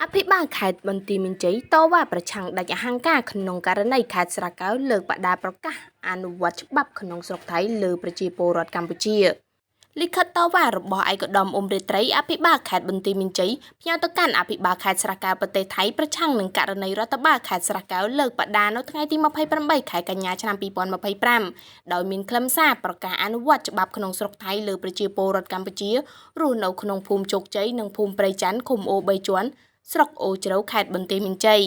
អភិបាលខេត្តបន្ទាយមានជ័យតវ៉ាប្រឆាំងដាច់អហង្ការក្នុងករណីខេត្តស្រែកែវលើកបដាប្រកាសអនុវត្តច្បាប់ក្នុងស្រុកថៃលើប្រជាពលរដ្ឋកម្ពុជាលិខិតតវ៉ារបស់ឯកឧត្តមអ៊ុំរាត្រីអភិបាលខេត្តបន្ទាយមានជ័យផ្ញើទៅកាន់អភិបាលខេត្តស្រែកែវប្រទេសថៃប្រឆាំងនឹងករណីរដ្ឋបាលខេត្តស្រែកែវលើកបដានៅថ្ងៃទី28ខែកញ្ញាឆ្នាំ2025ដោយមានខ្លឹមសារប្រកាសអនុវត្តច្បាប់ក្នុងស្រុកថៃលើប្រជាពលរដ្ឋកម្ពុជារស់នៅក្នុងភូមិជោគជ័យនិងភូមិព្រៃច័ន្ទឃុំអូ3ជាន់ស្រុកអូជ្រៅខេត្តបន្ទាយមានជ័យ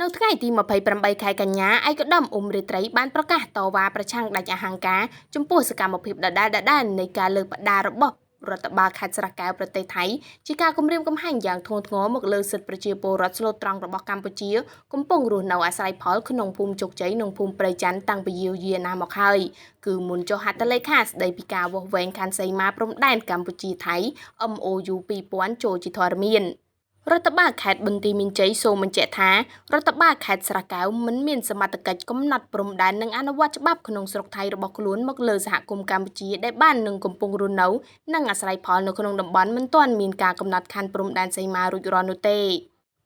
នៅថ្ងៃទី28ខែកញ្ញាឯកឧត្តមអ៊ុំរាត្រីបានប្រកាសតវ៉ាប្រឆាំងដាច់អហង្ការចំពោះសកម្មភាពដដែលនៃការលើកបដារបស់រដ្ឋបាលខេត្តស្រែកែវប្រទេសថៃជាការគំរាមកំហែងយ៉ាងធ្ងន់ធ្ងរមកលើសិទ្ធិប្រជាពលរដ្ឋស្លូតត្រង់របស់កម្ពុជាកំពុងរស់នៅអាស្រ័យផលក្នុងភូមិជោគជ័យនិងភូមិព្រៃច័ន្ទតាំងពីយូរយារណាស់មកហើយគឺមុនចុះហត្ថលេខាស្ដីពីការវាស់វែងខណ្ឌសីមាព្រំដែនកម្ពុជាថៃ MOU 2000ចូលជាធរមានរដ្ឋបាលខេត្តបន្ទាយមានជ័យសូមបញ្ជាក់ថារដ្ឋបាលខេត្តស្រែកែវមិនមានសមត្ថកិច្ចកំណត់ព្រំដែននិងអនុវត្តច្បាប់ក្នុងស្រុកថៃរបស់ខ្លួនមកលើសហគមន៍កម្ពុជាដែលបាននឹងកំពុងរស់នៅនិងអាស្រ័យផលនៅក្នុងតំបន់មិនទាន់មានការកំណត់ខណ្ឌព្រំដែនសីមារួចរាល់នោះទេ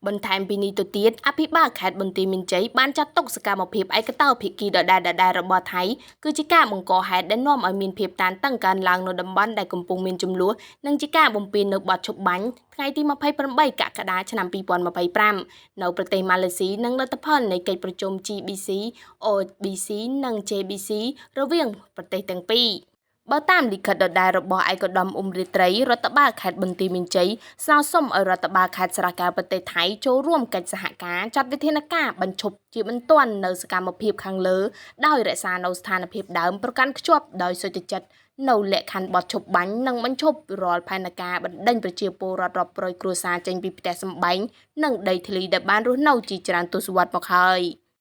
បន្ថែមពីនេះទៅទៀតអភិបាលខេត្តបន្ទាយមានជ័យបានចាត់ទុកសកម្មភាពឯកតោភាគីដដែលរបស់ថៃគឺជាការបង្កហេតុដែលនាំឲ្យមានភាពតានតឹងកើនឡើងនៅតំបន់ដែលកំពុងមានចំនួននិងជាការបំពេញនៅបទឈប់បាញ់ថ្ងៃទី28កក្កដាឆ្នាំ2025នៅប្រទេសម៉ាឡេស៊ីនិងលទ្ធផលនៃកិច្ចប្រជុំ GBC, OBC និង JBC រវាងប្រទេសទាំងពីរបើតាមលិខិតដដែលរបស់ឯកឧត្តមអ៊ុំរាត្រីរដ្ឋបាលខេត្តបន្ទាយមានជ័យស្នើសុំឲ្យរដ្ឋបាលខេត្តស្រែកែវប្រទេសថៃចូលរួមកិច្ចសហការចាត់វិធានការបញ្ឈប់ជាបន្ទាន់នៅសកម្មភាពខាងលើដោយរក្សានៅស្ថានភាពដើមប្រកាន់ខ្ជាប់ដោយសុចរិតនៅលក្ខខណ្ឌបទឈប់បាញ់និងបញ្ឈប់រាល់ផែនការបណ្ដេញប្រជាពលរដ្ឋរាប់រយគ្រួសារចេញពីផ្ទះសម្បែងនិងដីធ្លីដែលបានរស់នៅជាច្រើនទសវត្សរ៍មកហើយ